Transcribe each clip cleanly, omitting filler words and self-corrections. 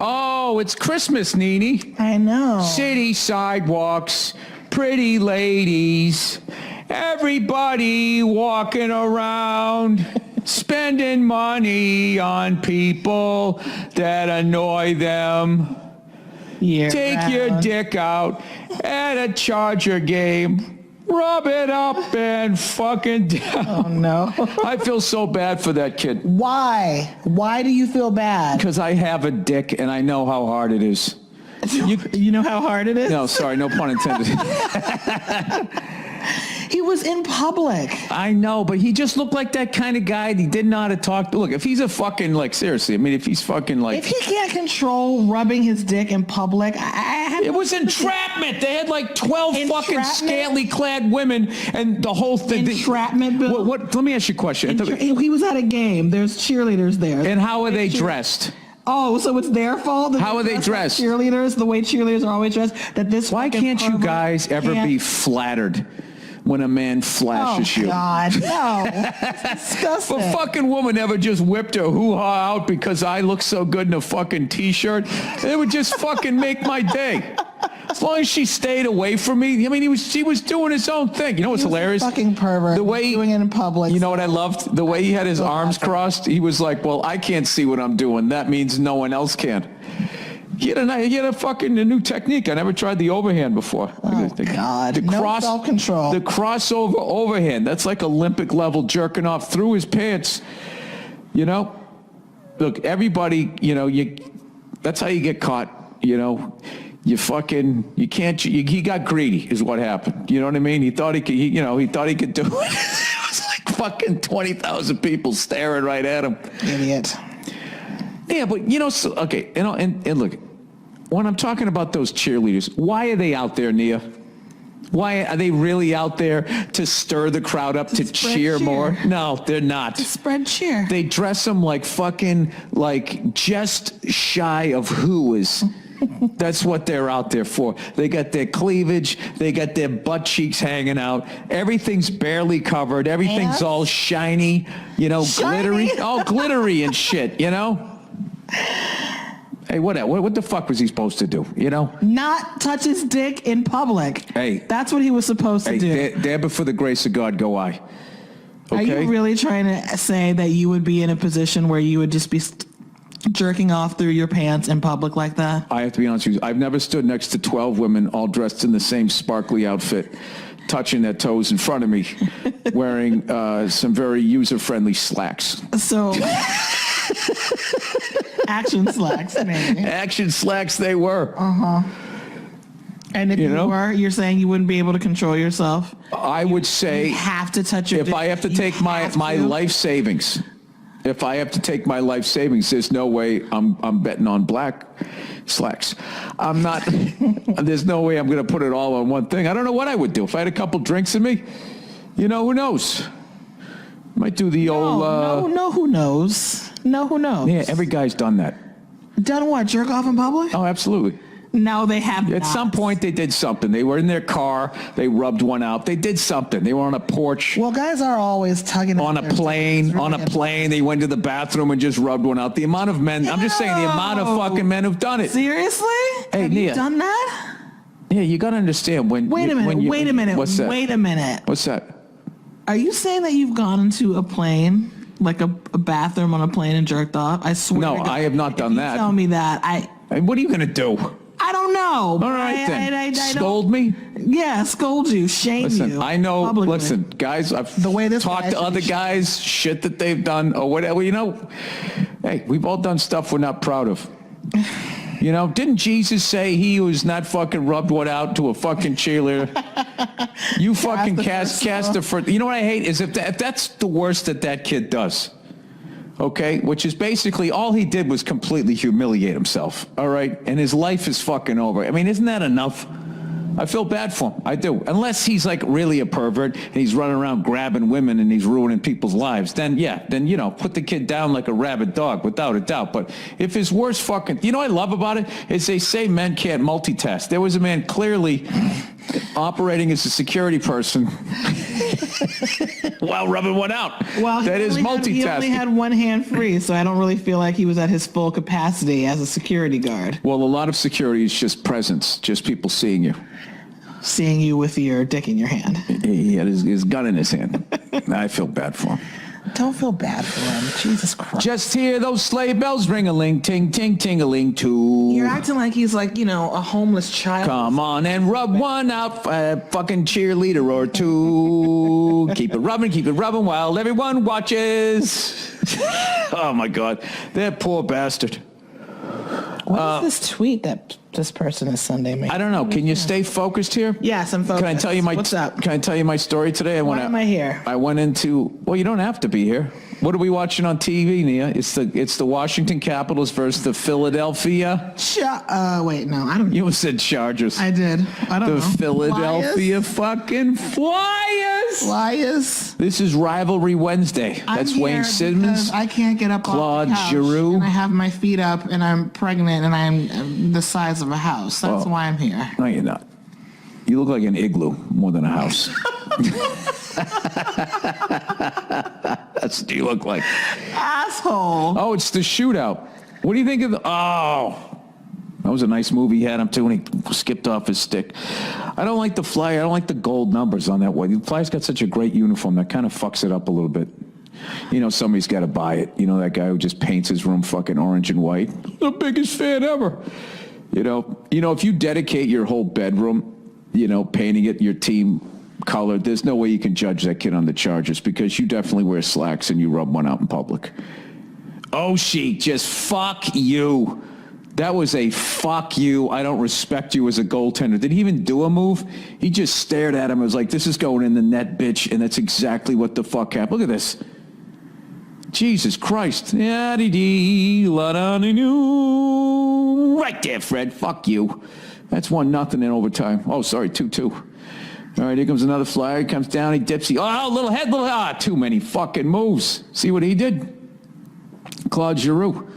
Oh, it's Christmas, Nene. I know. City sidewalks, pretty ladies, everybody walking around, spending money on people that annoy them. Take your dick out at a Charger game. Rub it up and fucking down. Oh, no. I feel so bad for that kid. Why? Why do you feel bad? Because I have a dick and I know how hard it is. You know how hard it is? No, sorry, no pun intended. He was in public. I know, but he just looked like that kind of guy. He didn't know how to talk. Look, if he's a fucking, like, seriously, I mean, if he's fucking, like... If he can't control rubbing his dick in public, It was entrapment. They had, like, 12 fucking scantily clad women, and the whole thing... Entrapment, Bill? Let me ask you a question. He was at a game. There's cheerleaders there. And how are they dressed? Oh, so it's their fault? How are they dressed? Like cheerleaders, the way cheerleaders are always dressed. Why can't you guys ever be flattered when a man flashes you? Oh, God, no. It's disgusting. If a fucking woman ever just whipped her hoo-ha out because I look so good in a fucking T-shirt, it would just fucking make my day. As long as she stayed away from me. I mean, she was doing his own thing. You know what's hilarious? Fucking pervert. The way doing it in public. You know what I loved? The way he had his arms crossed. He was like, "Well, I can't see what I'm doing. That means no one else can." He had a fucking new technique. I never tried the overhand before. Oh, God. No self-control. The crossover overhand. That's like Olympic level jerking off through his pants. You know? Look, everybody, that's how you get caught, You can't, he got greedy is what happened. You know what I mean? He thought he could, he thought he could do it. It was like fucking 20,000 people staring right at him. Idiot. Yeah, but okay, and look, when I'm talking about those cheerleaders, why are they out there, Nia? Why are they really out there to stir the crowd up to cheer more? No, they're not. To spread cheer. They dress them like fucking, like just shy of whoas. That's what they're out there for. They got their cleavage. They got their butt cheeks hanging out. Everything's barely covered. Everything's all shiny, glittery. All glittery and shit, Hey, what the fuck was he supposed to do, Not touch his dick in public. Hey. That's what he was supposed to do. There but for the grace of God go I. Okay? Are you really trying to say that you would be in a position where you would just be jerking off through your pants in public like that? I have to be honest with you. I've never stood next to 12 women all dressed in the same sparkly outfit, touching their toes in front of me, wearing some very user-friendly slacks. So... Action slacks, maybe. Action slacks they were. Uh-huh. And if you were, you're saying you wouldn't be able to control yourself? I would say... You have to touch your dick. If I have to take my life savings... If I have to take my life savings, there's no way I'm betting on black slacks. I'm not, there's no way I'm going to put it all on one thing. I don't know what I would do. If I had a couple drinks in me, who knows? Might do the old... No, who knows? No, who knows? Yeah, every guy's done that. Done what? Jerk off in public? Oh, absolutely. No, they have not. At some point, they did something. They were in their car. They rubbed one out. They did something. They were on a porch. Well, guys are always tugging on a plane. On a plane, they went to the bathroom and just rubbed one out. The amount of men, I'm just saying the amount of fucking men who've done it. Seriously? Hey, have Nia. You done that? Yeah, you got to understand when... Wait a minute. What's that? Wait a minute. What's that? Are you saying that you've gone into a plane, like a bathroom on a plane and jerked off? I swear No, to God, I have not done that. Tell me that. What are you going to do? I don't know. All right, then. I scold me? Yeah, scold you, shame you. Listen, I know, publicly. guys, I've talked to other guys, shit that they've done or whatever, Hey, we've all done stuff we're not proud of. Didn't Jesus say he who's not fucking rubbed one out to a fucking cheerleader? You fucking cast the first. You know what I hate is if that's the worst that kid does. Okay, which is basically all he did was completely humiliate himself, all right? And his life is fucking over. I mean, isn't that enough? I feel bad for him. I do. Unless he's like really a pervert and he's running around grabbing women and he's ruining people's lives, then put the kid down like a rabid dog, without a doubt. But if his worst fucking... what I love about it is they say men can't multitask. There was a man clearly operating as a security person while rubbing one out. Well, that is multitasking. He only had one hand free, so I don't really feel like he was at his full capacity as a security guard. Well, a lot of security is just presence, just people seeing you. Seeing you with your dick in your hand. He had his gun in his hand. I feel bad for him. Don't feel bad for him. Jesus Christ. Just hear those sleigh bells ring-a-ling, ting, ting, ting-a-ling, too. You're acting like he's like, a homeless child. Come on and rub one out, fucking cheerleader or two. Keep it rubbing while everyone watches. Oh, my God. That poor bastard. What is this tweet that this person is Sunday making? I don't know. Can you stay focused here? Yes, I'm focused. Can I tell you What's up? Can I tell you my story today? Why am I here? I went into. Well, you don't have to be here. What are we watching on TV, Nia? It's the Washington Capitals versus the Philadelphia. Wait, no, I don't know. You said Chargers. I did. I don't know. The Philadelphia fucking Flyers. Flyers. This is Rivalry Wednesday. That's Wayne Simmons. I can't get up Claude off the couch, Giroux. and I have my feet up, and I'm pregnant, and I'm the size of a house. That's why I'm here. No, you're not. You look like an igloo more than a house. That's what you look like. Asshole. Oh, it's the shootout. What do you think of that was a nice move he had him too when he skipped off his stick. I don't like the Flyer. I don't like the gold numbers on that one. The Flyers got such a great uniform that kind of fucks it up a little bit. Somebody's got to buy it. That guy who just paints his room fucking orange and white. The biggest fan ever. If you dedicate your whole bedroom, painting it your team color, there's no way you can judge that kid on the Chargers because you definitely wear slacks and you rub one out in public. Oh, she just fuck you. That was a fuck you. I don't respect you as a goaltender. Did he even do a move? He just stared at him and was like, this is going in the net, bitch. And that's exactly what the fuck happened. Look at this. Jesus Christ. Right there, Fred. Fuck you. That's 1-0 in overtime. Oh, sorry, 2-2. All right, here comes another Flyer. He comes down, he dips. Little head. Too many fucking moves. See what he did? Claude Giroux.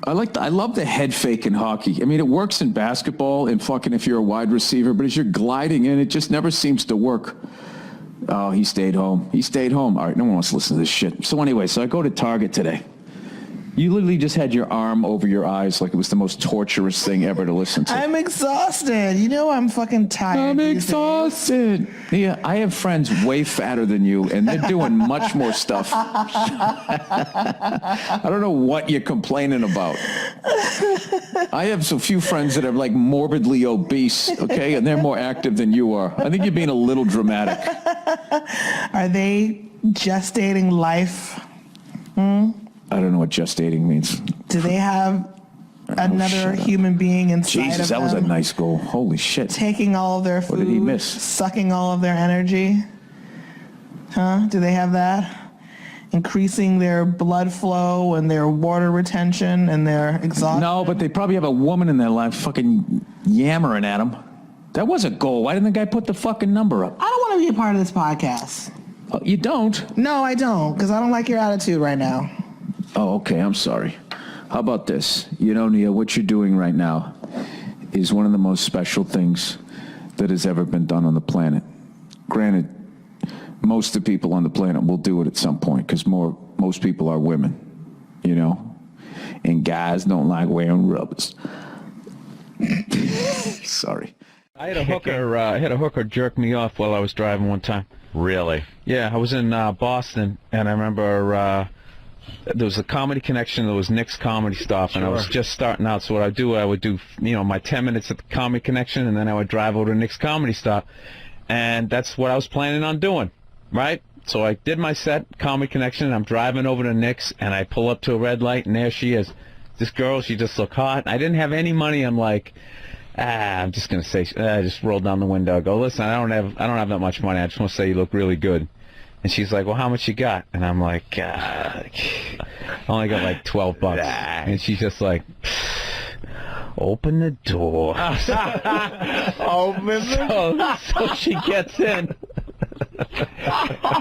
I love the head fake in hockey. I mean, it works in basketball and fucking if you're a wide receiver, but as you're gliding in, it just never seems to work. Oh, he stayed home. All right, no one wants to listen to this shit. So anyway, I go to Target today. You literally just had your arm over your eyes like it was the most torturous thing ever to listen to. I'm exhausted. I'm fucking tired. I'm exhausted. Yeah, I have friends way fatter than you, and they're doing much more stuff. I don't know what you're complaining about. I have a few friends that are like morbidly obese, okay, and they're more active than you are. I think you're being a little dramatic. Are they gestating life? I don't know what gestating means. Do they have another human being inside Jesus, of that them? was a nice goal. Holy shit. Taking all of their food. What did he miss? Sucking all of their energy. Huh? Do they have that? Increasing their blood flow and their water retention and their exhaustion? No, but they probably have a woman in their life fucking yammering at them. That was a goal. Why didn't the guy put the fucking number up? I don't want to be a part of this podcast. Oh, you don't? No, I don't, because I don't like your attitude right now. Oh, okay. I'm sorry. How about this? Nia, what you're doing right now is one of the most special things that has ever been done on the planet. Granted, most of the people on the planet will do it at some point because most people are women, and guys don't like wearing rubbers. Sorry. I had a hooker jerk me off while I was driving one time. Really? Yeah, I was in Boston, and I remember there was a Comedy Connection, there was Nick's Comedy Stop, and I was just starting out, so what I would do, my 10 minutes at the Comedy Connection, and then I would drive over to Nick's Comedy Stop, and that's what I was planning on doing, right? So I did my set, Comedy Connection, and I'm driving over to Nick's, and I pull up to a red light, and there she is. This girl, she just looked hot. I didn't have any money. I'm like, I'm just gonna say, I just rolled down the window. I go, listen, I don't have that much money. I just want to say you look really good. And she's like, well, how much you got? And I'm like, I only got like $12. And she's just like, open the door. So she gets in.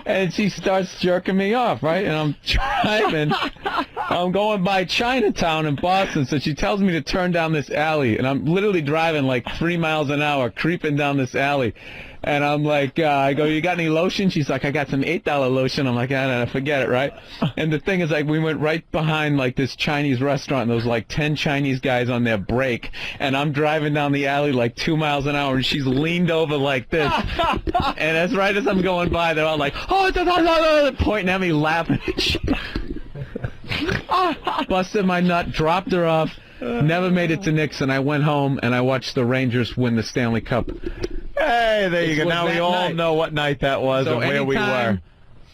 And she starts jerking me off, right? And I'm driving. I'm going by Chinatown in Boston, so she tells me to turn down this alley, and I'm literally driving like 3 miles an hour, creeping down this alley. And I'm like, I go, you got any lotion? She's like, I got some $8 lotion. I'm like, I forget it, right? And the thing is, like, we went right behind, like, this Chinese restaurant, and there was, like, 10 Chinese guys on their break. And I'm driving down the alley, like, 2 miles an hour, and she's leaned over like this. And as right as I'm going by, they're all like, oh, pointing at me, laughing. Busted my nut, dropped her off, never made it to Knicks, and I went home, and I watched the Rangers win the Stanley Cup. Hey, there you go. Now we all know what night that was and where we were.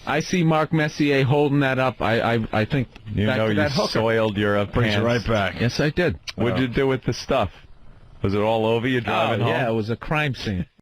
I see Mark Messier holding that up. I think you know you soiled your brings it right back. Yes, I did. What did you do with the stuff? Was it all over you driving home? Yeah, it was a crime scene.